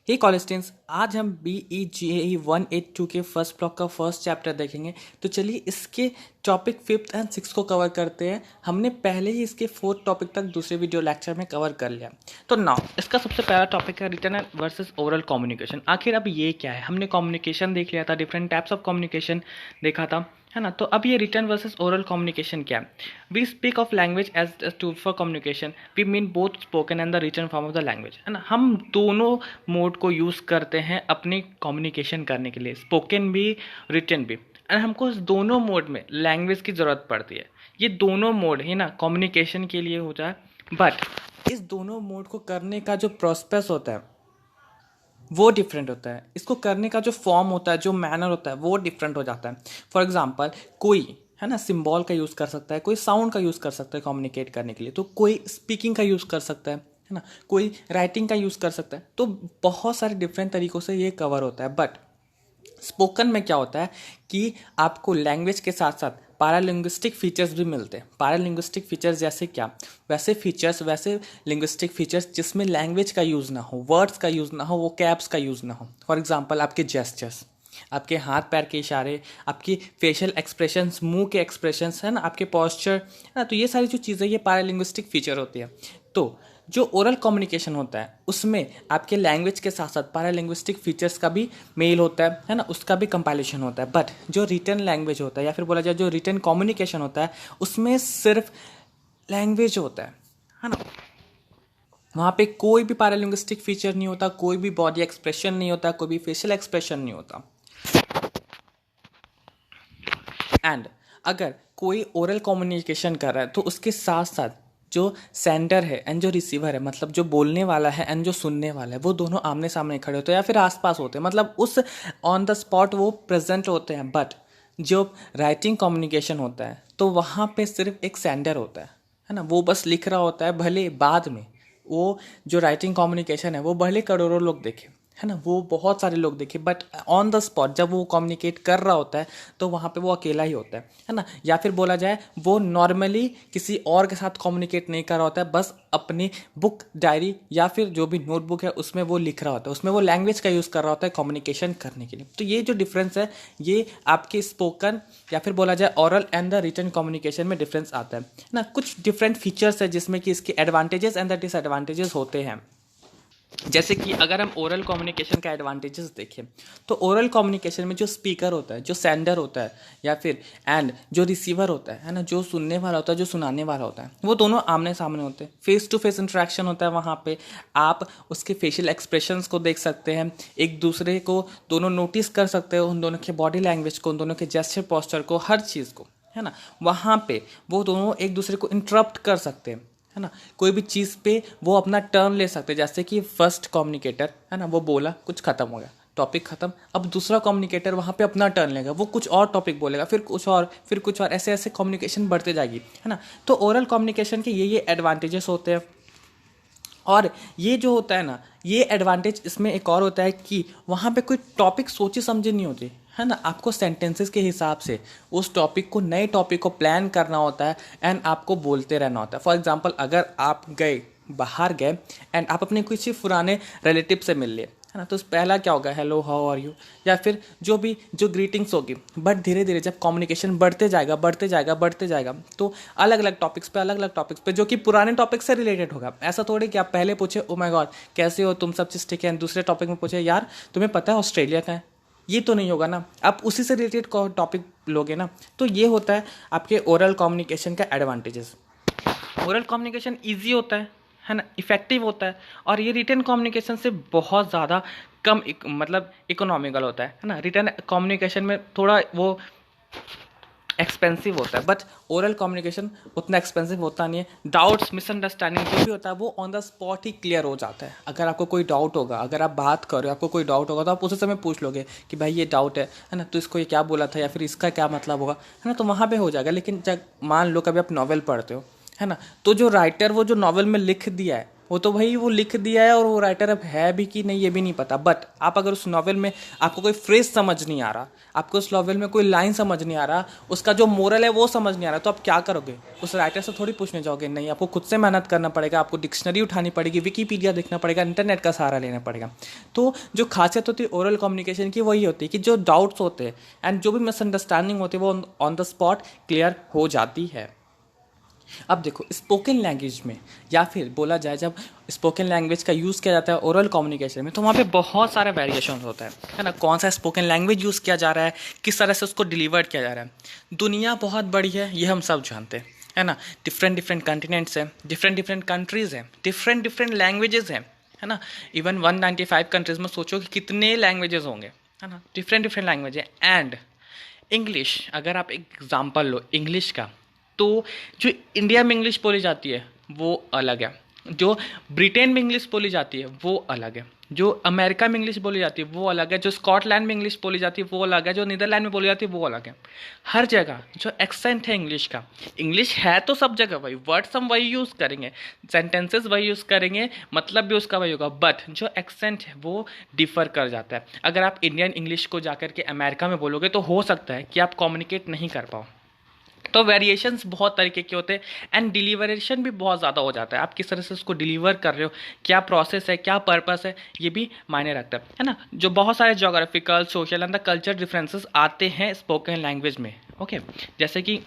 हे college students, आज हम BEGAE 182 के फर्स्ट ब्लॉक का फर्स्ट चैप्टर देखेंगे। तो चलिए इसके टॉपिक 5th एंड 6th को कवर करते हैं। हमने पहले ही इसके 4th टॉपिक तक दूसरे वीडियो लेक्चर में कवर कर लिया। तो नाउ इसका सबसे पहला टॉपिक है रिटन वर्सेस ओरल कम्युनिकेशन। आखिर अब ये क्या है? हमने कम्युनिकेशन देख लिया था, डिफरेंट टाइप्स ऑफ कम्युनिकेशन देखा था, है ना। तो अब ये रिटन वर्सेस ओरल कम्युनिकेशन क्या है? We speak of language as a tool for communication. We mean both spoken and the written form of the language, है ना। हम दोनों मोड को यूज़ करते हैं अपनी कम्युनिकेशन करने के लिए, स्पोकन भी, रिटन भी। एंड हमको इस दोनों मोड में लैंग्वेज की ज़रूरत पड़ती है। ये दोनों मोड है ना कम्युनिकेशन के लिए होता है, बट इस दोनों मोड को करने का जो प्रोसेस होता है वो डिफरेंट होता है। इसको करने का जो फॉर्म होता है, जो मैनर होता है, वो डिफरेंट हो जाता है। फॉर एग्जाम्पल, कोई है ना सिंबल का यूज़ कर सकता है, कोई साउंड का यूज़ कर सकता है कम्युनिकेट करने के लिए, तो कोई स्पीकिंग का यूज़ कर सकता है ना, कोई राइटिंग का यूज़ कर सकता है। तो बहुत सारे डिफरेंट तरीक़ों से ये कवर होता है। बट स्पोकन में क्या होता है कि आपको लैंग्वेज के साथ साथ पैरालिंग्विस्टिक फीचर्स भी मिलते हैं। पैरालिंग्विस्टिक फीचर्स जैसे क्या? वैसे लिंग्विस्टिक फीचर्स जिसमें लैंग्वेज का यूज़ ना हो, वर्ड्स का यूज़ ना हो, वो कैप्स का यूज़ ना हो। फॉर एग्जांपल, आपके जेस्चर्स, आपके हाथ पैर के इशारे, आपकी फेशियल एक्सप्रेशंस, मुंह के एक्सप्रेशंस, है ना, आपके पॉस्चर, है ना। तो ये सारी जो चीज़ें, ये पैरालिंग्विस्टिक फीचर होती है। तो जो ओरल कम्युनिकेशन होता है उसमें आपके लैंग्वेज के साथ साथ पैरालिंग्विस्टिक फीचर्स का भी मेल होता है ना, उसका भी कंपाइलेशन होता है। बट जो रिटन लैंग्वेज होता है, या फिर बोला जाए जो रिटन कम्युनिकेशन होता है, उसमें सिर्फ लैंग्वेज होता है ना। वहाँ पे कोई भी पैरालिंग्विस्टिक फीचर नहीं होता, कोई भी बॉडी एक्सप्रेशन नहीं होता, कोई भी फेशियल एक्सप्रेशन नहीं होता। एंड अगर कोई ओरल कम्युनिकेशन कर रहा है तो उसके साथ साथ जो सेंडर है एंड जो रिसीवर है, मतलब जो बोलने वाला है एंड जो सुनने वाला है, वो दोनों आमने सामने खड़े होते हैं या फिर आसपास होते हैं, मतलब उस ऑन द स्पॉट वो प्रेजेंट होते हैं। बट जो राइटिंग कम्युनिकेशन होता है तो वहाँ पे सिर्फ एक सेंडर होता है ना, वो बस लिख रहा होता है। भले बाद में वो जो राइटिंग कम्युनिकेशन है वो भले करोड़ों लोग देखें, है ना, वो बहुत सारे लोग देखे, बट ऑन द स्पॉट जब वो कम्युनिकेट कर रहा होता है तो वहाँ पे वो अकेला ही होता है ना। या फिर बोला जाए वो नॉर्मली किसी और के साथ कम्युनिकेट नहीं कर रहा होता है, बस अपनी बुक, डायरी या फिर जो भी नोटबुक है उसमें वो लिख रहा होता है, उसमें वो लैंग्वेज का यूज़ कर रहा होता है कम्युनिकेशन करने के लिए। तो ये जो डिफरेंस है, ये आपके स्पोकन या फिर बोला जाए oral and the written communication में डिफरेंस आता है ना। कुछ डिफरेंट फीचर्स है जिसमें कि इसके एडवांटेजेस एंड द डिसएडवांटेजेस होते हैं। जैसे कि अगर हम ओरल कम्युनिकेशन का एडवांटेजेस देखें तो ओरल कम्युनिकेशन में जो स्पीकर होता है, जो सेंडर होता है, या फिर एंड जो रिसीवर होता है ना, जो सुनने वाला होता है, जो सुनाने वाला होता है, वो दोनों आमने सामने होते हैं। फेस टू फेस इंटरेक्शन होता है। वहाँ पे आप उसके फेशियल एक्सप्रेशंस को देख सकते हैं, एक दूसरे को दोनों नोटिस कर सकते हो, उन दोनों के बॉडी लैंग्वेज को, उन दोनों के जेस्चर, पोस्चर को, हर चीज़ को, है ना। वहाँ पे वो दोनों एक दूसरे को इंटरप्ट कर सकते हैं, है ना। कोई भी चीज़ पे वो अपना टर्न ले सकते हैं। जैसे कि फर्स्ट कम्युनिकेटर है ना, वो बोला, कुछ खत्म हो गया, टॉपिक खत्म। अब दूसरा कम्युनिकेटर वहाँ पे अपना टर्न लेगा, वो कुछ और टॉपिक बोलेगा, फिर कुछ और, फिर कुछ और, ऐसे ऐसे कम्युनिकेशन बढ़ते जाएगी, है ना। तो ओरल कम्युनिकेशन के ये एडवांटेजेस होते हैं। और ये जो होता है ना, ये एडवांटेज इसमें एक और होता है कि वहाँ पे कोई टॉपिक सोचे समझे नहीं होती, है ना। आपको सेंटेंसेस के हिसाब से उस टॉपिक को, नए टॉपिक को प्लान करना होता है एंड आपको बोलते रहना होता है। फॉर एग्जांपल, अगर आप बाहर गए एंड आप अपने किसी पुराने रिलेटिव से मिल लिए, है ना, तो पहला क्या होगा, हेलो, हाउ आर यू, या फिर जो भी जो ग्रीटिंग्स होगी। बट धीरे धीरे जब कम्युनिकेशन बढ़ते जाएगा तो अलग अलग टॉपिक्स पे जो कि पुराने टॉपिक से रिलेटेड होगा। ऐसा थोड़ी कि आप पहले पूछे, ओ माय गॉड कैसे हो तुम, सब चीज़ ठीक है, दूसरे टॉपिक में पूछे, यार तुम्हें पता है ऑस्ट्रेलिया का है, ये तो नहीं होगा ना। आप उसी से रिलेटेड टॉपिक लोगे ना। तो ये होता है आपके ओरल कम्युनिकेशन का एडवांटेजेस। ओरल कम्युनिकेशन ईजी होता है ना, इफेक्टिव होता है, और ये रिटन कम्युनिकेशन से बहुत ज़्यादा कम मतलब इकोनॉमिकल होता है ना। रिटन कम्युनिकेशन में थोड़ा वो एक्सपेंसिव होता है, बट ओरल कम्युनिकेशन उतना एक्सपेंसिव होता नहीं है। डाउट्स, मिसअंडरस्टैंडिंग जो भी होता है वो on the spot he clear हो जाता है। अगर आपको कोई डाउट होगा, अगर आप बात कर रहे हो, आपको कोई डाउट होगा, तो आप उसी समय पूछ लोगे कि भाई ये डाउट है ना, तो इसको ये क्या बोला था, या फिर इसका क्या मतलब होगा, है ना, तो वहाँ पे हो जाएगा। लेकिन जब मान लो कभी आप नॉवेल पढ़ते हो, है ना, तो जो राइटर वो जो नॉवेल में लिख दिया है वो तो भाई वो लिख दिया है और वो राइटर अब है भी कि नहीं ये भी नहीं पता। बट आप अगर उस नॉवेल में आपको कोई फ्रेज समझ नहीं आ रहा, आपको उस नॉवेल में कोई लाइन समझ नहीं आ रहा, उसका जो मोरल है वो समझ नहीं आ रहा, तो आप क्या करोगे? उस राइटर से थोड़ी पूछने जाओगे, नहीं, आपको खुद से मेहनत करना पड़ेगा, आपको डिक्शनरी उठानी पड़ेगी, विकीपीडिया देखना पड़ेगा, इंटरनेट का सहारा लेना पड़ेगा। तो जो खासियत होती है ओरल कम्युनिकेशन की वही होती है कि जो डाउट्स होते हैं एंड जो भी मिसअंडरस्टैंडिंग होती है वो ऑन द स्पॉट क्लियर हो जाती है। अब देखो स्पोकन लैंग्वेज में, या फिर बोला जाए जब स्पोकन लैंग्वेज का यूज़ किया जाता है ओरल कम्युनिकेशन में, तो वहाँ पे बहुत सारे वेरिएशन होता है ना। कौन सा स्पोकन लैंग्वेज यूज़ किया जा रहा है, किस तरह से उसको डिलीवर किया जा रहा है। दुनिया बहुत बड़ी है, ये हम सब जानते हैं, है ना। डिफरेंट डिफरेंट कॉन्टिनेंट्स हैं, डिफरेंट डिफरेंट कंट्रीज़ हैं, डिफरेंट डिफरेंट लैंग्वेजेस हैं, है ना। इवन 195 कंट्रीज़ में सोचो कि कितने लैंग्वेजेस होंगे, है ना। डिफरेंट डिफरेंट लैंग्वेज है। एंड इंग्लिश, अगर आप एक एग्जाम्पल लो इंग्लिश का, तो जो इंडिया में इंग्लिश बोली जाती है वो अलग है, जो ब्रिटेन में इंग्लिश बोली जाती है वो अलग है, जो अमेरिका में इंग्लिश बोली जाती है वो अलग है, जो स्कॉटलैंड में इंग्लिश बोली जाती है वो अलग है, जो नीदरलैंड में बोली जाती है वो अलग है। हर जगह जो एक्सेंट है इंग्लिश का, इंग्लिश है तो सब जगह वही, वर्ड्स हम वही यूज़ करेंगे, सेंटेंसेस वही यूज़ करेंगे, मतलब भी उसका वही होगा, बट जो एक्सेंट है वो डिफर कर जाता है। अगर आप इंडियन इंग्लिश को जाकर के अमेरिका में बोलोगे तो हो सकता है कि आप कम्युनिकेट नहीं कर पाओ। तो वेरिएशंस बहुत तरीके के होते हैं एंड डिलीवरेशन भी बहुत ज़्यादा हो जाता है। आप किस तरह से उसको डिलीवर कर रहे हो, क्या प्रोसेस है, क्या पर्पस है, ये भी मायने रखता है ना। जो बहुत सारे geographical, social and the culture differences आते हैं स्पोकन लैंग्वेज में। ओके, जैसे कि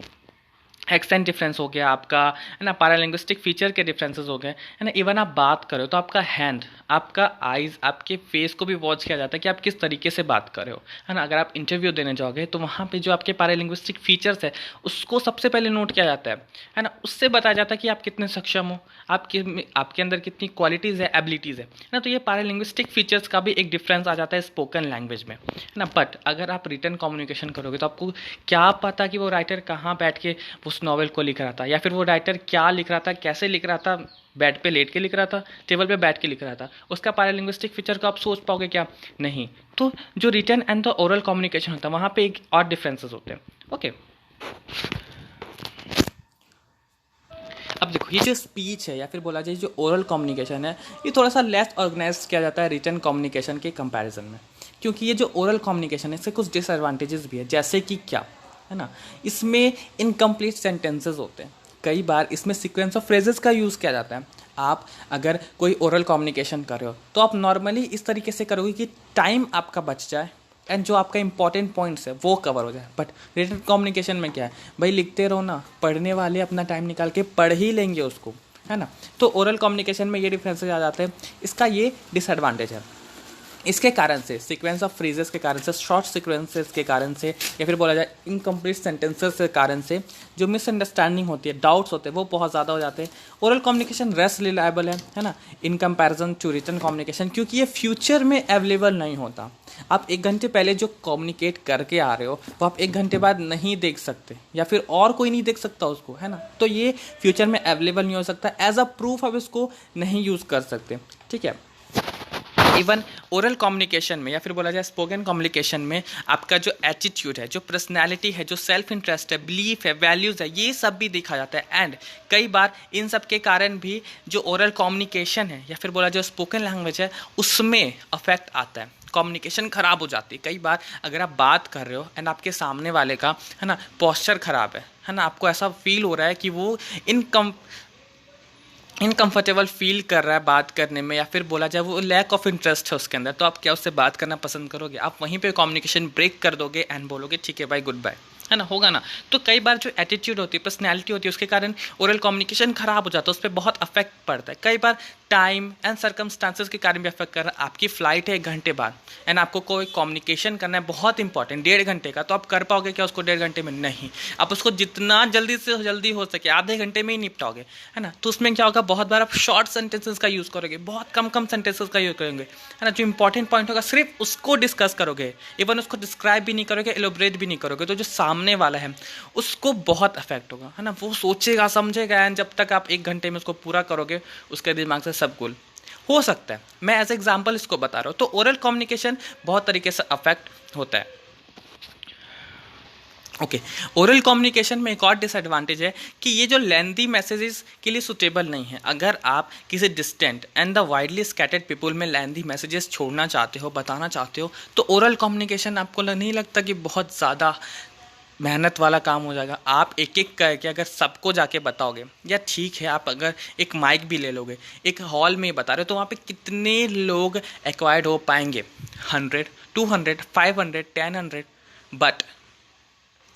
एक्सेंट डिफरेंस हो गया आपका, है ना, पैरालिंग्विस्टिक फीचर के डिफरेंसेस हो गए, है ना। इवन आप बात करो तो आपका हैंड, आपका आइज़, आपके फेस को भी वॉच किया जाता है कि आप किस तरीके से बात कर रहे हो, है ना। अगर आप इंटरव्यू देने जाओगे तो वहाँ पे जो आपके पैरालिंग्विस्टिक फीचर्स है उसको सबसे पहले नोट किया जाता है ना। उससे बताया जाता है कि आप कितने सक्षम हो, आपके अंदर कितनी क्वालिटीज़ है, एबिलिटीज़ है ना। तो ये पैरालिंग्विस्टिक फीचर्स का भी एक डिफरेंस आ जाता है स्पोकन लैंग्वेज में, है ना। बट अगर आप रिटन कम्युनिकेशन करोगे तो आपको क्या पता कि वो राइटर कहाँ बैठ के उस नॉवेल को लिख रहा था, या फिर वो राइटर क्या लिख रहा था, कैसे लिख रहा था, बेड पे लेट के लिख रहा था, टेबल पे बैठ के लिख रहा था, उसका पैरालिंग्विस्टिक फीचर को आप सोच पाओगे क्या? नहीं। तो जो written and the oral communication होता है वहाँ पे एक और डिफरेंसेस होते हैं। ओके, अब देखो ये जो स्पीच है या फिर बोला जाए जो ओरल कम्युनिकेशन है, ये थोड़ा सा लेस ऑर्गेनाइज किया जाता है रिटन कम्युनिकेशन के कंपैरिजन में, क्योंकि ये जो ओरल कम्युनिकेशन है इससे कुछ डिसएडवांटेजेस भी है। जैसे कि क्या, है ना, इसमें इनकम्प्लीट सेंटेंसेस होते हैं, कई बार इसमें सीक्वेंस ऑफ फ्रेजेस का यूज़ किया जाता है। आप अगर कोई ओरल कम्युनिकेशन कर रहे हो तो आप नॉर्मली इस तरीके से करोगे कि टाइम आपका बच जाए एंड जो आपका इंपॉर्टेंट पॉइंट्स है वो कवर हो जाए। बट रिटन कम्युनिकेशन में क्या है भाई, लिखते रहो ना, पढ़ने वाले अपना टाइम निकाल के पढ़ ही लेंगे उसको, है ना। तो ओरल कम्युनिकेशन में ये डिफरेंसेस आ जाते हैं, इसका ये डिसएडवांटेज है। इसके कारण से सीक्वेंस ऑफ फ्रेजेस के कारण से, शॉर्ट सीक्वेंसेस के कारण से, या फिर बोला जाए इनकम्प्लीट सेंटेंसेस के कारण से जो मिसअंडरस्टैंडिंग होती है, डाउट्स होते हैं वो बहुत ज़्यादा हो जाते हैं। ओरल कम्युनिकेशन लेस रिलायबल है ना, in comparison to written communication, क्योंकि ये फ्यूचर में अवेलेबल नहीं होता। आप 1 घंटे पहले जो कम्युनिकेट करके आ रहे हो वो आप 1 घंटे बाद नहीं देख सकते, या फिर और कोई नहीं देख सकता उसको, है ना। तो ये फ्यूचर में अवेलेबल नहीं हो सकता, एज अ प्रूफ आप इसको नहीं यूज़ कर सकते, ठीक है। इवन ओरल कम्युनिकेशन में या फिर बोला जाए स्पोकन कम्युनिकेशन में आपका जो एटीट्यूड है, जो पर्सनैलिटी है, जो सेल्फ इंटरेस्ट है, बिलीफ है, वैल्यूज़ है, ये सब भी देखा जाता है। एंड कई बार इन सब के कारण भी जो ओरल कम्युनिकेशन है या फिर बोला जाए स्पोकन लैंग्वेज है उसमें अफेक्ट आता है, कम्युनिकेशन ख़राब हो जाती है। कई बार अगर आप बात कर रहे हो एंड आपके सामने वाले का, है ना, पोस्चर ख़राब है ना, आपको ऐसा फील हो रहा है कि वो इनकम्फर्टेबल फील कर रहा है बात करने में, या फिर बोला जाए वो लैक ऑफ इंटरेस्ट है उसके अंदर, तो आप क्या उससे बात करना पसंद करोगे? आप वहीं पे कम्युनिकेशन ब्रेक कर दोगे एंड बोलोगे ठीक है भाई, गुड बाय, है ना, होगा ना। तो कई बार जो एटीट्यूड होती है, पर्सनैलिटी होती है, उसके कारण ओरल कम्युनिकेशन खराब हो जाता है, उस पर बहुत अफेक्ट पड़ता है। कई बार टाइम एंड सर्कमस्टांसेस के कारण भी अफेक्ट कर रहा है। आपकी फ्लाइट है 1 घंटे बाद एंड आपको कोई कम्युनिकेशन करना है बहुत इंपॉर्टेंट 1.5 घंटे का, तो आप कर पाओगे क्या उसको 1.5 घंटे में? नहीं। आप उसको जितना जल्दी से जल्दी हो सके आधे घंटे में ही निपटाओगे, है ना। तो उसमें क्या होगा, बहुत बार आप शॉर्ट सेंटेंसेस का यूज़ करोगे, बहुत कम सेंटेंसेस का यूज़ करोगे, है ना। जो इंपॉर्टेंट पॉइंट होगा सिर्फ उसको डिस्कस करोगे, इवन उसको डिस्क्राइब भी नहीं करोगे, एलोब्रेट भी नहीं करोगे, तो जो सामने वाला है उसको बहुत अफेक्ट होगा, है ना। वो सोचेगा, समझेगा, एंड जब तक आप 1 घंटे में उसको पूरा करोगे उसके दिमाग से सब गुल हो सकता है। मैं एज एग्जाम्पल इसको बता रहा हूँ। तो ओरल कम्युनिकेशन बहुत तरीके से अफेक्ट होता है। ओके, ओरल कम्युनिकेशन में एक और डिसएडवांटेज है कि ये जो लेंथी मैसेजेस के लिए सुटेबल नहीं है। अगर आप किसी distant and the widely scattered people में लेंथी मैसेजेस छोड़ना चाहते हो, बताना चाहते हो, तो ओरल कम्युनिकेशन आपको नहीं लगता कि बहुत ज़्यादा मेहनत वाला काम हो जाएगा? आप एक एक करके अगर सबको जाके बताओगे, या ठीक है आप अगर एक माइक भी ले लोगे, एक हॉल में बता रहे हो, तो वहाँ पे कितने लोग एक्वायर्ड हो पाएंगे? 100, 200, 500, 1000। बट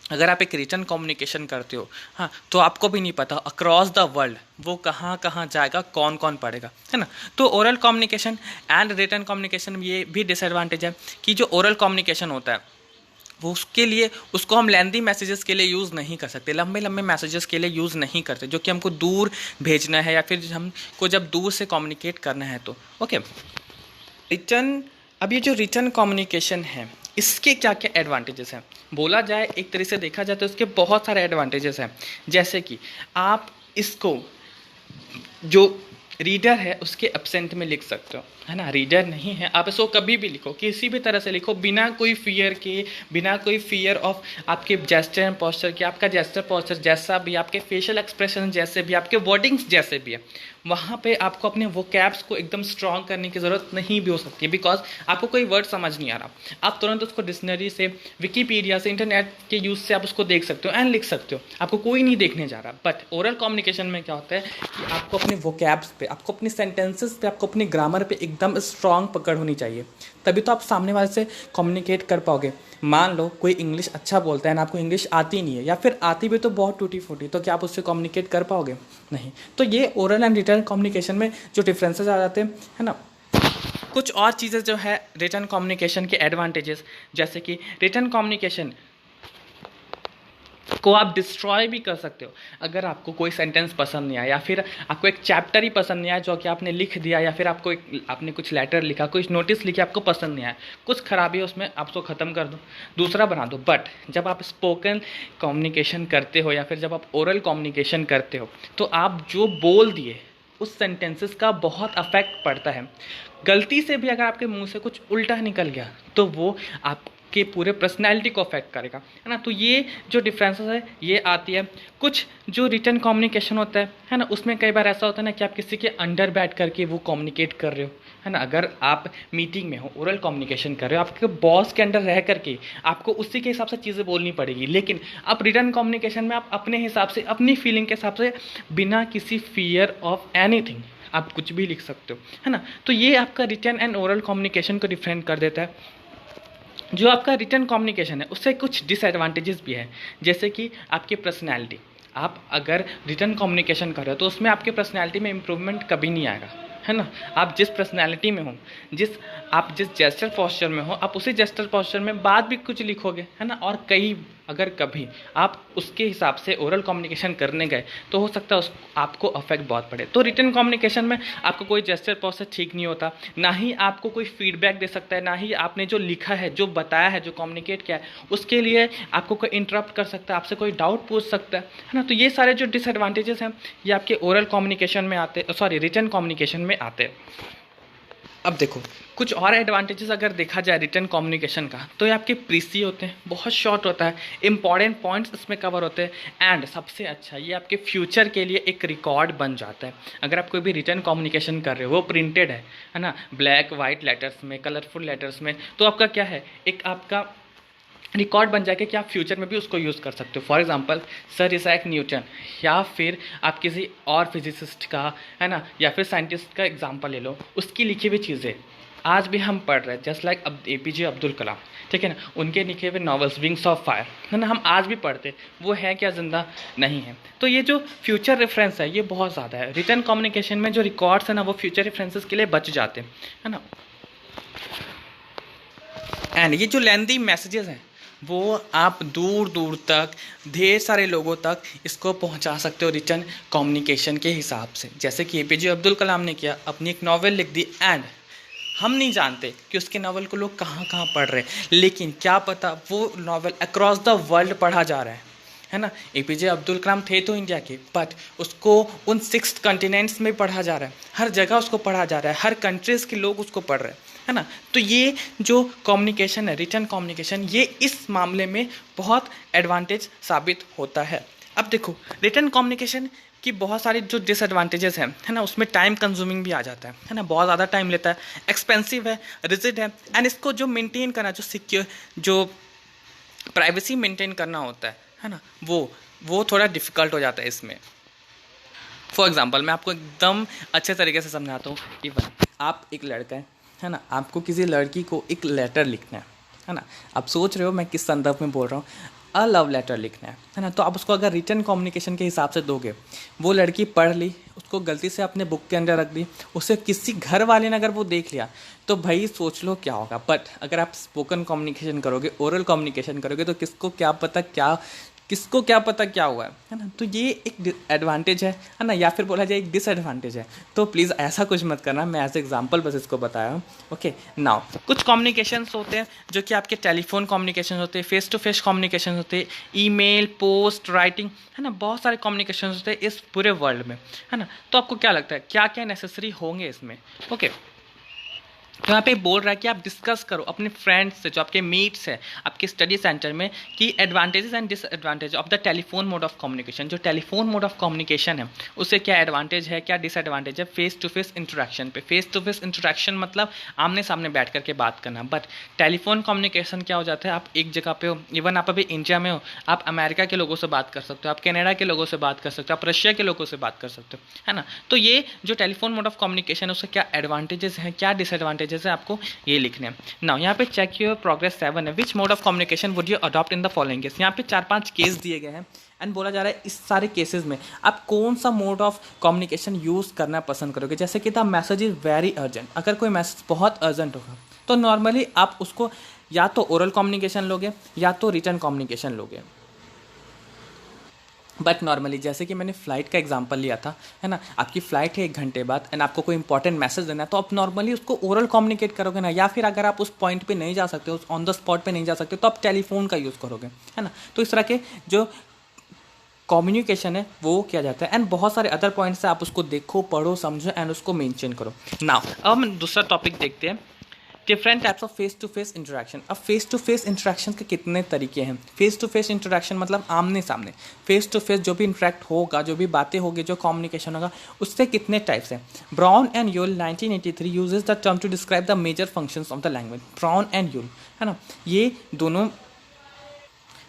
अगर आप एक रिटन कम्युनिकेशन करते हो, हाँ, तो आपको भी नहीं पता अक्रॉस द वर्ल्ड वो कहाँ कहाँ जाएगा, कौन कौन पढ़ेगा, है ना। तो oral communication and written communication में ये भी डिसएडवांटेज है कि जो ओरल कम्युनिकेशन होता है वो उसके लिए उसको हम लेंथी मैसेजेस के लिए यूज़ नहीं कर सकते, लंबे लंबे मैसेजेस के लिए यूज़ नहीं करते, जो कि हमको दूर भेजना है या फिर हमको जब दूर से कम्युनिकेट करना है तो। ओके, रिटर्न, अब ये जो रिटर्न कम्युनिकेशन है इसके क्या क्या एडवांटेजेस हैं? बोला जाए, एक तरह से देखा जाए तो इसके बहुत सारे एडवांटेजेस हैं। जैसे कि आप इसको जो रीडर है उसके एब्सेंट में लिख सकते हो, है ना। रीडर नहीं है, आप इसको कभी भी लिखो, किसी भी तरह से लिखो, बिना कोई फियर के, बिना कोई फियर ऑफ आपके जेस्चर एंड पोस्चर के। आपका जेस्चर पोस्चर जैसा भी, आपके फेशियल एक्सप्रेशन जैसे भी, आपके वर्डिंग्स जैसे भी है, वहाँ पे आपको अपने वोकैब्स को एकदम स्ट्रॉन्ग करने की ज़रूरत नहीं भी हो सकती है। बिकॉज आपको कोई वर्ड समझ नहीं आ रहा, आप तुरंत उसको डिक्शनरी से, विकीपीडिया से, इंटरनेट के यूज़ से आप उसको देख सकते हो एंड लिख सकते हो, आपको कोई नहीं देखने जा रहा। बट ओरल कम्युनिकेशन में क्या होता है कि आपको अपने वोकैब्स पे, आपको अपनी सेंटेंसेस पे, आपको अपनी ग्रामर पे एकदम स्ट्रॉन्ग पकड़ होनी चाहिए, तभी तो आप सामने वाले से कम्युनिकेट कर पाओगे। मान लो कोई इंग्लिश अच्छा बोलता है ना, आपको इंग्लिश आती नहीं है, या फिर आती भी तो बहुत टूटी फूटी, तो क्या आप उससे कम्युनिकेट कर पाओगे? नहीं। तो ये ओरल एंड रिटन कम्युनिकेशन में जो डिफरेंसेस आ जाते हैं, है ना। कुछ और चीज़ें जो है रिटन कम्युनिकेशन के एडवांटेजेस, जैसे कि रिटन कम्युनिकेशन को आप डिस्ट्रॉय भी कर सकते हो। अगर आपको कोई सेंटेंस पसंद नहीं आया, या फिर आपको एक चैप्टर ही पसंद नहीं आया जो कि आपने लिख दिया, या फिर आपने कुछ लेटर लिखा, कुछ नोटिस लिखे, आपको पसंद नहीं आया, कुछ खराबी है उसमें, आप उसको ख़त्म कर दो, दूसरा बना दो। बट जब आप स्पोकन कम्युनिकेशन करते हो या फिर जब आप ओरल कम्युनिकेशन करते हो, तो आप जो बोल दिए उस सेंटेंसेस का बहुत अफेक्ट पड़ता है। गलती से भी अगर आपके मुंह से कुछ उल्टा निकल गया तो वो आपके पूरे पर्सनैलिटी को अफेक्ट करेगा, है ना। तो ये जो डिफरेंसेस है ये आती है। कुछ जो रिटन कम्युनिकेशन होता है ना, उसमें कई बार ऐसा होता है ना कि आप किसी के अंडर बैठ करके वो कम्युनिकेट कर रहे हो, है ना। अगर आप मीटिंग में हो, ओरल कम्युनिकेशन कर रहे हो, आपके बॉस के अंडर रह करके आपको उसी के हिसाब से चीज़ें बोलनी पड़ेगी। लेकिन आप रिटन कम्युनिकेशन में आप अपने हिसाब से, अपनी फीलिंग के हिसाब से, बिना किसी फियर ऑफ एनीथिंग आप कुछ भी लिख सकते हो, है ना। तो ये आपका रिटन एंड ओरल कम्युनिकेशन को डिफरेंट कर देता है। जो आपका रिटन कम्युनिकेशन है उससे कुछ डिसएडवांटेजेस भी है, जैसे कि आपकी पर्सनैलिटी। आप अगर रिटन कम्युनिकेशन कर रहे हो तो उसमें आपकी पर्सनैलिटी में इम्प्रूवमेंट कभी नहीं आएगा, है ना। आप जिस पर्सनैलिटी में हो, आप जिस जेस्चर पोस्चर में हो, आप उसी जेस्चर पोस्चर में बात भी कुछ लिखोगे, है ना। और अगर कभी आप उसके हिसाब से ओरल कम्युनिकेशन करने गए तो हो सकता है आपको अफेक्ट बहुत पड़े। तो रिटन कम्युनिकेशन में आपको कोई जेस्चर पोस्चर ठीक नहीं होता, ना ही आपको कोई फीडबैक दे सकता है, ना ही आपने जो लिखा है, जो बताया है, जो कम्युनिकेट किया है, उसके लिए आपको कोई इंटरप्ट कर सकता है, आपसे कोई डाउट पूछ सकता है ना। तो ये सारे जो डिसएडवांटेजेस हैं ये आपके ओरल कम्युनिकेशन में आते, रिटन कम्युनिकेशन में आते हैं। अब देखो, कुछ और एडवांटेजेस अगर देखा जाए रिटन कम्युनिकेशन का, तो ये आपके प्रीसी होते हैं, बहुत शॉर्ट होता है, इंपॉर्टेंट पॉइंट्स इसमें कवर होते हैं, एंड सबसे अच्छा ये आपके फ्यूचर के लिए एक रिकॉर्ड बन जाता है। अगर आप कोई भी रिटन कम्युनिकेशन कर रहे हो, वो प्रिंटेड है ना, ब्लैक वाइट लेटर्स में, कलरफुल लेटर्स में, तो आपका क्या है, एक आपका रिकॉर्ड बन जाएगा कि आप फ्यूचर में भी उसको यूज़ कर सकते हो। फॉर एग्जांपल सर इसैक न्यूटन, या फिर आप किसी और फिजिसिस्ट का, है ना, या फिर साइंटिस्ट का एग्जांपल ले लो, उसकी लिखी हुई चीज़ें आज भी हम पढ़ रहे हैं, just like APJ Abdul Kalam, ठीक है ना, उनके लिखे हुए नॉवेल्स विंग्स ऑफ फायर, है ना, हम आज भी पढ़ते, वो है क्या, जिंदा नहीं है। तो ये जो फ्यूचर रेफरेंस है ये बहुत ज़्यादा है। रिटन कम्युनिकेशन में जो रिकॉर्ड्स है ना वो फ्यूचर रेफरेंसेस के लिए बच जाते हैं, है ना। एंड ये जो लेंथी मैसेजेस हैं वो आप दूर दूर तक, ढेर सारे लोगों तक इसको पहुंचा सकते हो रिटन कम्युनिकेशन के हिसाब से। जैसे कि APJ अब्दुल कलाम ने किया, अपनी एक नॉवेल लिख दी, एंड हम नहीं जानते कि उसके नॉवेल को लोग कहाँ कहाँ पढ़ रहे हैं, लेकिन क्या पता वो नॉवेल अक्रॉस द वर्ल्ड पढ़ा जा रहा है ना। APJ अब्दुल कलाम थे तो इंडिया के, बट उसको उन 6 कॉन्टिनेंट्स में पढ़ा जा रहा है, हर जगह उसको पढ़ा जा रहा है, हर कंट्रीज़ के लोग उसको पढ़ रहे हैं, है ना। तो ये जो कम्युनिकेशन है, रिटर्न कम्युनिकेशन, ये इस मामले में बहुत एडवांटेज साबित होता है। अब देखो, रिटर्न कम्युनिकेशन की बहुत सारी जो डिसएडवांटेजेस हैं, है ना, उसमें टाइम कंज्यूमिंग भी आ जाता है ना, बहुत ज़्यादा टाइम लेता है, एक्सपेंसिव है, रिजिड है, एंड इसको जो मेंटेन करना, जो सिक्योर, जो प्राइवेसी मेंटेन करना होता है ना, वो थोड़ा डिफिकल्ट हो जाता है इसमें। फॉर एग्जाम्पल मैं आपको एकदम अच्छे तरीके से समझाता हूँ। इवन आप एक लड़का है ना, आपको किसी लड़की को एक लेटर लिखना है ना, आप सोच रहे हो मैं किस संदर्भ में बोल रहा हूँ, अ लव लेटर लिखना है ना, तो आप उसको अगर रिटर्न कम्युनिकेशन के हिसाब से दोगे, वो लड़की पढ़ ली, उसको गलती से अपने बुक के अंदर रख दी, उसे किसी घर वाले ने अगर वो देख लिया, तो भाई सोच लो क्या होगा। बट अगर आप स्पोकन कम्युनिकेशन करोगे, ओरल कम्युनिकेशन करोगे, तो किसको क्या पता क्या हुआ है ना। तो ये एक एडवांटेज है ना, या फिर बोला जाए एक डिसएडवांटेज है। तो प्लीज़ ऐसा कुछ मत करना, मैं एज एग्जांपल बस इसको बताया हूँ। ओके, नाउ कुछ कम्युनिकेशंस होते हैं जो कि आपके टेलीफोन कम्युनिकेशन होते हैं, फेस टू फेस कम्युनिकेशन होते हैं, ईमेल, पोस्ट, राइटिंग, है ना, बहुत सारे कम्युनिकेशन होते हैं इस पूरे वर्ल्ड में, है ना। तो आपको क्या लगता है क्या क्या नेसेसरी होंगे इसमें? ओके, तो यहाँ पे बोल रहा है कि आप डिस्कस करो अपने फ्रेंड्स से, जो आपके मीट्स है आपके स्टडी सेंटर में, कि advantages and disadvantage of the telephone mode of communication. जो टेलीफोन मोड ऑफ कम्युनिकेशन है उससे क्या एडवांटेज है, क्या डिसएडवांटेज है फेस टू फेस इंटरेक्शन पे। फेस टू फेस इंटरेक्शन मतलब आमने सामने बैठ करके बात करना, बट टेलीफोन कम्युनिकेशन क्या हो जाता है, आप एक जगह पे हो, इवन आप अभी इंडिया में हो, आप अमेरिका के लोगों से बात कर सकते हो, आप कनाडा के लोगों से बात कर सकते हो, आप रशिया के लोगों से बात कर सकते हो, है ना। तो ये जो टेलीफोन मोड ऑफ कम्युनिकेशन है उससे क्या एडवांटेजेस हैं, क्या डिसएडवांटेजेस है, आपको ये लिखने हैं। नाउ यहाँ पे चेक योर प्रोग्रेस 7 है, which mode of communication would you adopt in the following case. यहाँ पे 4-5 केस दिए गए हैं एंड बोला जा रहा है इस सारे केसेस में आप कौन सा मोड ऑफ कम्युनिकेशन यूज़ करना पसंद करोगे। जैसे कि the message is very urgent, अगर कोई मैसेज बहुत अर्जेंट होगा तो नॉर्मली आप उसको या तो ओरल कम्युनिकेशन लोगे या तो रिटर्न कम्युनिकेशन लोगे। बट नॉर्मली जैसे कि मैंने फ़्लाइट का एग्जांपल लिया था, है ना, आपकी फ़्लाइट है 1 घंटे बाद एंड आपको कोई इंपॉर्टेंट मैसेज देना है, तो आप नॉर्मली उसको ओरल कम्युनिकेट करोगे ना, या फिर अगर आप उस पॉइंट पे नहीं जा सकते, उस ऑन द स्पॉट पे नहीं जा सकते, तो आप टेलीफोन का यूज़ करोगे, है ना। तो इस तरह के जो कम्युनिकेशन है वो किया जाता है एंड बहुत सारे अदर पॉइंट्स है, आप उसको देखो, पढ़ो, समझो एंड उसको मेंशन करो। नाउ अब हम दूसरा टॉपिक देखते हैं, different types of face to face interaction. अब फेस टू फेस इंटरेक्शन के कितने तरीके हैं। फेस टू फेस इंटरेक्शन मतलब आमने सामने, फेस टू फेस जो भी इंटरेक्ट होगा, जो भी बातें होगी, जो कम्युनिकेशन होगा, उससे कितने टाइप्स हैं। Brown and Yule 1983 uses the term to describe the major functions of the language. Brown and Yule, है ना, ये दोनों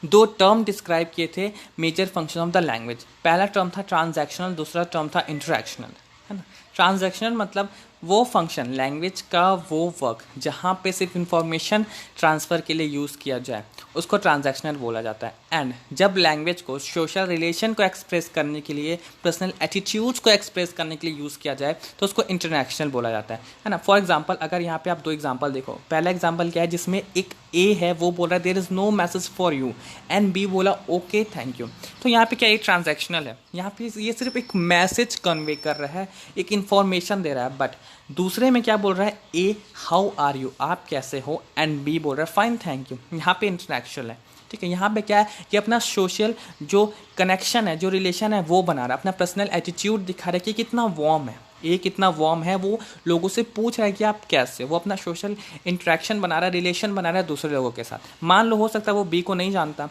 दो टर्म डिस्क्राइब किए थे major function of the language. पहला टर्म था ट्रांजैक्शनल, दूसरा टर्म था इंटरेक्शनल, है ना। ट्रांजैक्शनल मतलब वो फंक्शन, लैंग्वेज का वो वर्क जहाँ पे सिर्फ इंफॉर्मेशन ट्रांसफ़र के लिए यूज़ किया जाए, उसको ट्रांजैक्शनल बोला जाता है। एंड जब लैंग्वेज को सोशल रिलेशन को एक्सप्रेस करने के लिए, पर्सनल एटीट्यूड्स को एक्सप्रेस करने के लिए यूज़ किया जाए, तो उसको इंटरनेशनल बोला जाता है ना। फॉर एग्जांपल अगर यहाँ पे आप 2 एग्जांपल देखो, पहला एग्जांपल क्या है जिसमें एक ए है वो बोल रहा है there is no message for you, and B बोला ओके थैंक यू। तो यहाँ पे क्या, ये ट्रांजैक्शनल है, यहाँ पे ये सिर्फ एक मैसेज कन्वे कर रहा है, एक इन्फॉर्मेशन दे रहा है। बट दूसरे में क्या बोल रहा है, ए हाउ आर यू, आप कैसे हो, एंड बी बोल रहा है फाइन थैंक यू। यहाँ पे इंटरनेशनल है, ठीक है। यहाँ पे क्या है कि अपना सोशल जो कनेक्शन है, जो रिलेशन है वो बना रहा है, अपना पर्सनल एटीट्यूड दिखा रहा है कि कितना वार्म है, ये कितना वार्म है, वो लोगों से पूछ रहा है कि आप कैसे, वो अपना सोशल इंटरेक्शन बना रहा है, रिलेशन बना रहा है दूसरे लोगों के साथ। मान लो हो सकता है वो बी को नहीं जानता,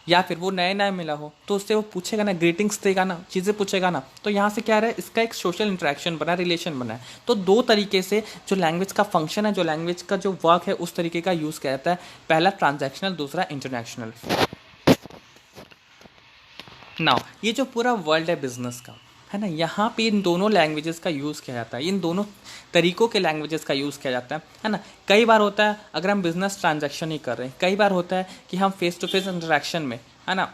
या फिर वो नए नए मिला हो, तो उससे वो पूछेगा ना, ग्रीटिंग्स देगा ना, चीज़ें पूछेगा ना। तो यहाँ से क्या है, इसका एक सोशल इंटरेक्शन बना, रिलेशन बना है। तो 2 तरीके से जो लैंग्वेज का फंक्शन है, जो लैंग्वेज का जो वर्क है, उस तरीके का यूज़ किया जाता है। पहला ट्रांजैक्शनल, दूसरा इंटरनेशनल। नाउ ये जो पूरा वर्ल्ड है बिजनेस का, है ना, यहाँ पे इन दोनों लैंग्वेजेस का यूज़ किया जाता है, इन दोनों तरीकों के लैंग्वेजेस का यूज़ किया जाता है ना। कई बार होता है अगर हम बिजनेस ट्रांजैक्शन ही कर रहे हैं, कई बार होता है कि हम फेस टू फेस इंटरेक्शन में, है ना,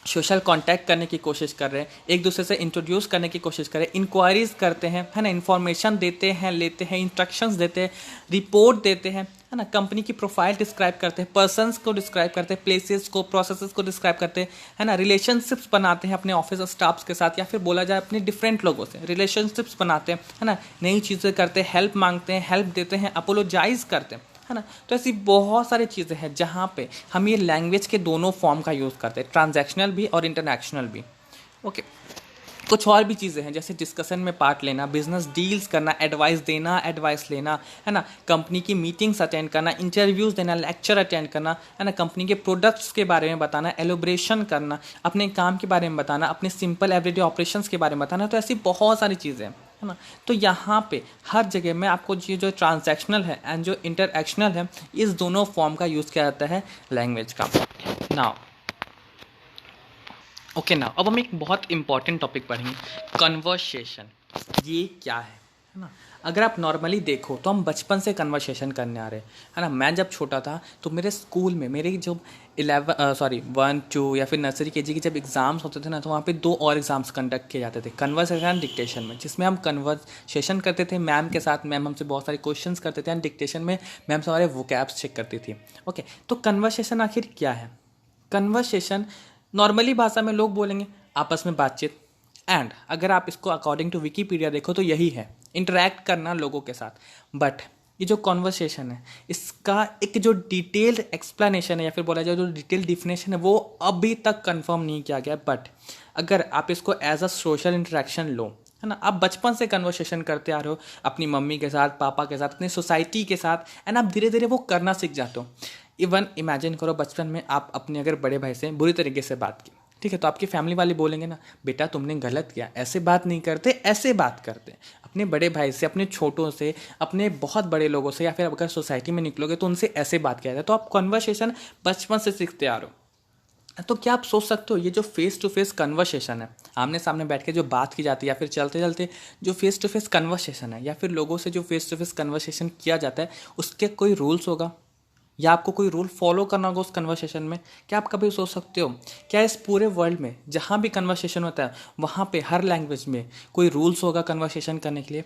सोशल कांटेक्ट करने की कोशिश कर रहे हैं, एक दूसरे से इंट्रोड्यूस करने की कोशिश कर रहे हैं, इंक्वायरीज करते हैं, है ना, इन्फॉर्मेशन देते हैं, लेते हैं, इंस्ट्रक्शंस देते हैं, रिपोर्ट देते हैं, है ना, कंपनी की प्रोफाइल डिस्क्राइब करते हैं, पर्सन्स को डिस्क्राइब करते हैं, प्लेसेस को, प्रोसेसेस को डिस्क्राइब करते हैं, है ना, रिलेशनशिप्स बनाते हैं अपने ऑफिस स्टाफ्स के साथ, या फिर बोला जाए अपने डिफरेंट लोगों से रिलेशनशिप्स बनाते हैं, है ना, नई चीज़ें करते हैं, हेल्प मांगते हैं, हेल्प देते हैं, अपोलोजाइज करते हैं, है ना। तो ऐसी बहुत सारी चीज़ें हैं जहाँ पे हम ये लैंग्वेज के दोनों फॉर्म का यूज़ करते हैं, ट्रांजैक्शनल भी और इंटरनेशनल भी। ओके, कुछ और भी चीज़ें हैं जैसे डिस्कशन में पार्ट लेना, बिजनेस डील्स करना, एडवाइस देना, एडवाइस लेना, है ना, कंपनी की मीटिंग्स अटेंड करना, इंटरव्यूज़ देना, लेक्चर अटेंड करना, है ना, कंपनी के प्रोडक्ट्स के बारे में बताना, एलोब्रेशन करना, अपने काम के बारे में बताना, अपने सिंपल एवरीडे ऑपरेशंस के बारे में बताना। तो ऐसी बहुत सारी चीज़ें हैं, है ना। तो यहाँ पे हर जगह में आपको ये जो ट्रांजैक्शनल है एंड जो इंटरएक्शनल है, इस दोनों फॉर्म का यूज़ किया जाता है लैंग्वेज का। नाउ ओके नाउ अब हम एक बहुत इंपॉर्टेंट टॉपिक पढ़ेंगे, कन्वर्सेशन। ये क्या है ना। अगर आप नॉर्मली देखो तो हम बचपन से कन्वर्सेशन करने आ रहे हैं, है ना। मैं जब छोटा था तो मेरे स्कूल में मेरे जो 1 2 या फिर नर्सरी केजी के जब एग्ज़ाम्स होते थे ना, तो वहाँ पे 2 और एग्ज़ाम्स कंडक्ट किए जाते थे, कन्वर्सेशन डिक्टेशन में, जिसमें हम कन्वर्सेशन करते थे मैम के साथ। मैम हमसे बहुत सारे क्वेश्चंस करते थे एंड डिक्टेशन में मैम से हमारे वोकैब्स चेक करती थी। ओके, तो कन्वर्सेशन आखिर क्या है। कन्वर्सेशन नॉर्मली भाषा में लोग बोलेंगे आपस में बातचीत, एंड अगर आप इसको अकॉर्डिंग टू विकीपीडिया देखो तो यही है, इंटरेक्ट करना लोगों के साथ। बट ये जो कॉन्वर्सेशन है, इसका एक जो डिटेल्ड एक्सप्लेनेशन है या फिर बोला जाए जो डिटेल्ड डिफिनेशन है, वो अभी तक कंफर्म नहीं किया गया। बट अगर आप इसको एज अ सोशल इंटरेक्शन लो, है ना, आप बचपन से कन्वर्सेशन करते आ रहे हो अपनी मम्मी के साथ, पापा के साथ, अपनी सोसाइटी के साथ, एंड आप धीरे धीरे वो करना सीख जाते हो। इवन इमेजिन करो बचपन में आप अपने अगर बड़े भाई से बुरी तरीके से बात की, ठीक है, तो आपकी फैमिली वाले बोलेंगे ना, बेटा तुमने गलत किया, ऐसे बात नहीं करते, ऐसे बात करते। अपने बड़े भाई से, अपने छोटों से, अपने बहुत बड़े लोगों से, या फिर अगर सोसाइटी में निकलोगे तो उनसे ऐसे बात किया जाए। तो आप कन्वर्सेशन बचपन से सीखते आ रहे हो। तो क्या आप सोच सकते हो ये जो फेस टू फेस कन्वर्सेशन है, आमने सामने बैठ के जो बात की जाती है, या फिर चलते चलते जो फेस टू फेस कन्वर्सेशन है, या फिर लोगों से जो फेस टू फेस कन्वर्सेशन किया जाता है, उसके कोई रूल्स होगा या आपको कोई रूल फॉलो करना होगा उस कन्वर्सेशन में। क्या आप कभी सोच सकते हो क्या इस पूरे वर्ल्ड में जहाँ भी कन्वर्सेशन होता है वहाँ पे हर लैंग्वेज में कोई रूल्स होगा कन्वर्सेशन करने के लिए।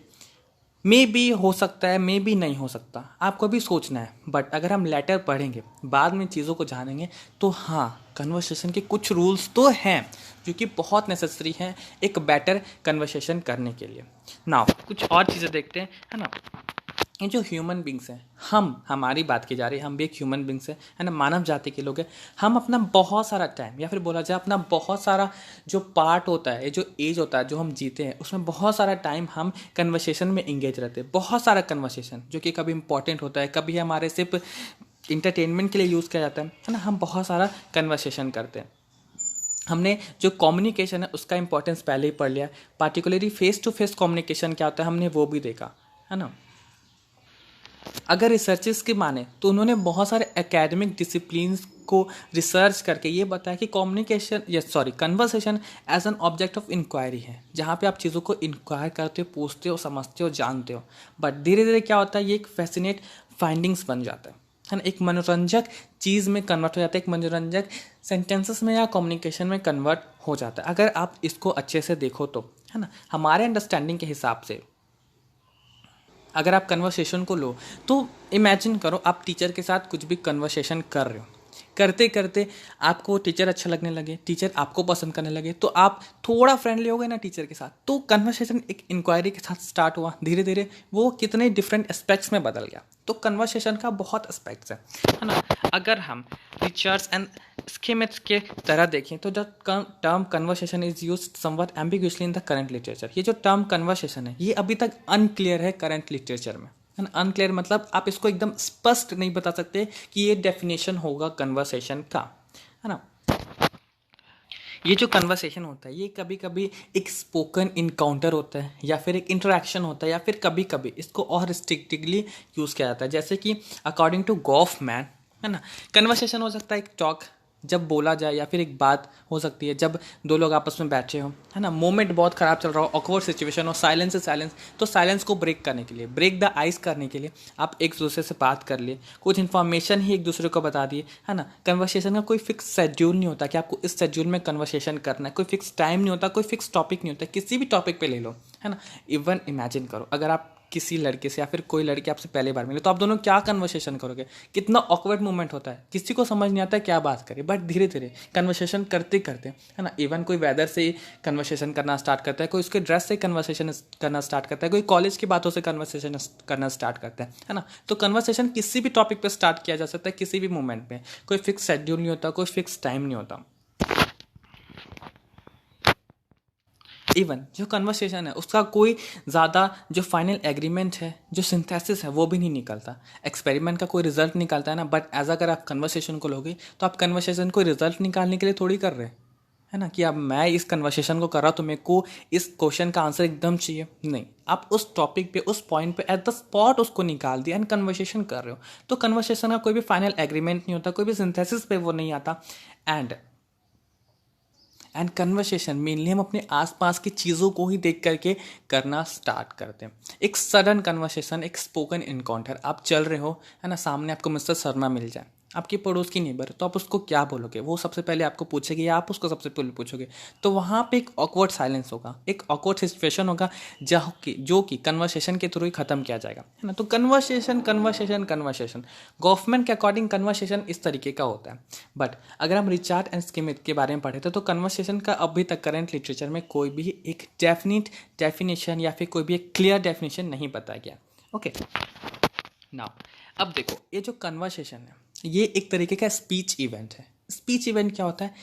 मे बी हो सकता है, मे बी नहीं हो सकता, आपको भी सोचना है। बट अगर हम लेटर पढ़ेंगे, बाद में चीज़ों को जानेंगे, तो हाँ, कन्वर्सेशन के कुछ रूल्स तो हैं जो कि बहुत नेसेसरी हैं एक बेटर कन्वर्सेशन करने के लिए। नाउ कुछ और चीज़ें देखते हैं, है ना। ये जो ह्यूमन बींग्स हैं, हमारी बात की जा रही है, हम भी एक ह्यूमन बींग्स हैं, है ना, मानव जाति के लोग हैं। हम अपना बहुत सारा टाइम, या फिर बोला जाए अपना बहुत सारा जो पार्ट होता है, जो एज होता है जो हम जीते हैं, उसमें बहुत सारा टाइम हम कन्वर्सेशन में इंगेज रहते हैं। बहुत सारा कन्वर्सेशन जो कि कभी इंपॉर्टेंट होता है, कभी हमारे सिर्फ इंटरटेनमेंट के लिए यूज़ किया जाता है ना। हम बहुत सारा कन्वर्सेशन करते हैं। हमने जो कम्युनिकेशन है उसका इंपॉर्टेंस पहले ही पढ़ लिया, particularly face to face communication क्या होता है हमने वो भी देखा, है ना। अगर रिसर्चेस की माने तो उन्होंने बहुत सारे एकेडमिक डिसिप्लिन्स को रिसर्च करके ये बताया कि conversation as an object of inquiry है, जहाँ पे आप चीज़ों को इंक्वायर करते हो, पूछते हो, समझते हो, जानते हो। बट धीरे धीरे क्या होता है, ये एक फैसिनेट फाइंडिंग्स बन जाता है ना, एक मनोरंजक चीज़ में कन्वर्ट हो जाता है, एक मनोरंजक सेंटेंसेस में या कम्युनिकेशन में कन्वर्ट हो जाता है। अगर आप इसको अच्छे से देखो तो, है ना, हमारे अंडरस्टैंडिंग के हिसाब से अगर आप कन्वर्सेशन को लो तो इमेजिन करो आप टीचर के साथ कुछ भी कन्वर्सेशन कर रहे हो, करते करते आपको टीचर अच्छा लगने लगे, टीचर आपको पसंद करने लगे, तो आप थोड़ा फ्रेंडली हो गए ना टीचर के साथ, तो कन्वर्सेशन एक इंक्वायरी के साथ स्टार्ट हुआ, धीरे धीरे वो कितने डिफरेंट एस्पेक्ट्स में बदल गया। तो कन्वर्सेशन का बहुत एस्पेक्ट्स है ना। अगर हम रिचर्ड्स एंड स्कीमेट्स के तरह देखें तो the term conversation is used somewhat ambiguously in the current literature. ये जो टर्म कन्वर्सेशन है ये अभी तक अनक्लियर है करंट लिटरेचर में, है ना। अनक्लियर मतलब आप इसको एकदम स्पष्ट नहीं बता सकते कि ये डेफिनेशन होगा कन्वर्सेशन का, है ना। ये जो कन्वर्सेशन होता है ये कभी कभी एक स्पोकन इनकाउंटर होता है, या फिर एक इंटरेक्शन होता है, या फिर कभी कभी इसको और रिस्ट्रिक्टिवली यूज़ किया जाता है। जैसे कि अकॉर्डिंग टू गॉफमैन, है ना, कन्वर्सेशन हो सकता है एक टॉक जब बोला जाए, या फिर एक बात हो सकती है जब दो लोग आपस में बैठे हो, है ना, मोमेंट बहुत ख़राब चल रहा हो, ऑकवर्ड सिचुएशन हो, साइलेंस है साइलेंस, तो साइलेंस को ब्रेक करने के लिए, ब्रेक द आइस करने के लिए आप एक दूसरे से बात कर लिए, कुछ इन्फॉर्मेशन ही एक दूसरे को बता दिए, है ना। कन्वर्सेशन का कोई फिक्स शेड्यूल नहीं होता कि आपको इस शेड्यूल में कन्वर्सेशन करना है, कोई फिक्स टाइम नहीं होता, कोई फिक्स टॉपिक नहीं होता, किसी भी टॉपिक पे ले लो, है ना। इवन इमेजिन करो अगर आप किसी लड़के से या फिर कोई लड़की आपसे पहली बार मिले तो आप दोनों क्या कन्वर्सेशन करोगे, कितना ऑकवर्ड मोमेंट होता है, किसी को समझ नहीं आता है क्या बात करें। बट धीरे धीरे कन्वर्सेशन करते करते, है ना, इवन कोई वेदर से कन्वर्सेशन करना स्टार्ट करता है, कोई उसके ड्रेस से कन्वर्सेशन करना स्टार्ट करता है, कोई कॉलेज की बातों से कन्वर्सेशन करना स्टार्ट करता है ना। तो कन्वर्सेशन किसी भी टॉपिक पर स्टार्ट किया जा सकता है, किसी भी मोमेंट में, कोई फिक्स शेड्यूल नहीं होता, कोई फिक्स टाइम नहीं होता। इवन जो कन्वर्सेशन है उसका कोई ज़्यादा जो फाइनल एग्रीमेंट है, जो सिंथेसिस है, वो भी नहीं निकलता। एक्सपेरिमेंट का कोई रिजल्ट निकलता है ना, बट एज अगर आप कन्वर्सेशन को लोगे तो आप कन्वर्सेशन को रिजल्ट निकालने के लिए थोड़ी कर रहे हैं, है ना, कि अब मैं इस कन्वर्सेशन को कर रहा हूँ तो मेरे को इस क्वेश्चन का आंसर एकदम चाहिए, नहीं। आप उस टॉपिक पे, उस पॉइंट पे एट द स्पॉट उसको निकाल दिया एंड कन्वर्सेशन कर रहे हो। तो कन्वर्सेशन का कोई भी फाइनल एग्रीमेंट नहीं होता, कोई भी सिंथेसिस पे वो नहीं आता। एंड कन्वर्सेशन मेनली हम अपने आसपास की चीज़ों को ही देख करके करना स्टार्ट करते हैं। एक सडन कन्वर्सेशन, एक स्पोकन इनकाउंटर, आप चल रहे हो, है ना, सामने आपको मिस्टर शर्मा मिल जाए, आपकी पड़ोस की नेबर, तो आप उसको क्या बोलोगे? वो सबसे पहले आपको पूछेगी या आप उसको सबसे पहले पूछोगे? तो वहाँ पे एक ऑकवर्ड साइलेंस होगा, एक ऑकवर्ड सिचुएशन होगा जो कि कन्वर्सेशन के थ्रू ही खत्म किया जाएगा, है ना। तो कन्वर्सेशन कन्वर्सेशन कन्वर्सेशन गवर्नमेंट के अकॉर्डिंग कन्वर्सेशन इस तरीके का होता है। बट अगर हम रिचार्ड एंड स्किमिथ के बारे में पढ़े थे तो कन्वर्सेशन का अभी तक करंट लिटरेचर में कोई भी एक डेफिनिट डेफिनेशन या फिर कोई भी एक क्लियर डेफिनेशन नहीं बताया गया। ओके, नाउ अब देखो, ये जो कन्वर्सेशन है ये एक तरीके का स्पीच इवेंट है। स्पीच इवेंट क्या होता है?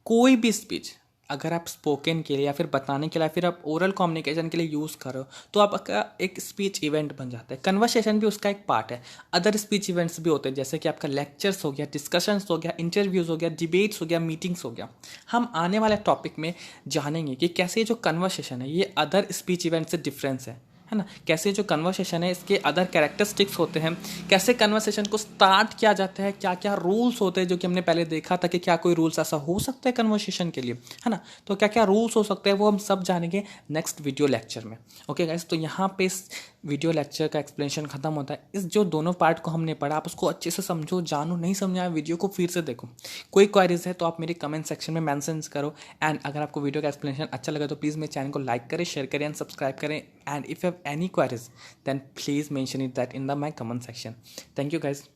कोई भी स्पीच अगर आप स्पोकन के लिए या फिर बताने के लिए या फिर आप ओरल कम्युनिकेशन के लिए यूज़ करो तो आपका एक स्पीच इवेंट बन जाता है। कन्वर्सेशन भी उसका एक पार्ट है। अदर स्पीच इवेंट्स भी होते हैं, जैसे कि आपका लेक्चर्स हो गया, डिस्कशंस हो गया, इंटरव्यूज़ हो गया, डिबेट्स हो गया, मीटिंग्स हो गया। हम आने वाले टॉपिक में जानेंगे कि कैसे जो कन्वर्सेशन है ये अदर स्पीच इवेंट से डिफरेंस है ना, कैसे जो कन्वर्सेशन है इसके अदर कैरेक्टरिस्टिक्स होते हैं, कैसे कन्वर्सेशन को स्टार्ट किया जाता है, क्या क्या रूल्स होते हैं जो कि हमने पहले देखा था कि क्या कोई रूल्स ऐसा हो सकता है कन्वर्सेशन के लिए, है ना। तो क्या क्या रूल्स हो सकते हैं वो हम सब जानेंगे नेक्स्ट वीडियो लेक्चर में। ओके गाइस, तो यहाँ पे इस वीडियो लेक्चर का एक्सप्लेनेशन खत्म होता है। इस जो दोनों पार्ट को हमने पढ़ा आप उसको अच्छे से समझो, जानो, नहीं समझा वीडियो को फिर से देखो। कोई क्वेरीज है तो आप मेरे कमेंट सेक्शन में मेंशन करो। एंड अगर आपको वीडियो का एक्सप्लेनेशन अच्छा लगा तो प्लीज़ मेरे चैनल को लाइक करें, शेयर करें एंड सब्सक्राइब करें। And if you have any queries then please mention it that in the my comment section. Thank you guys.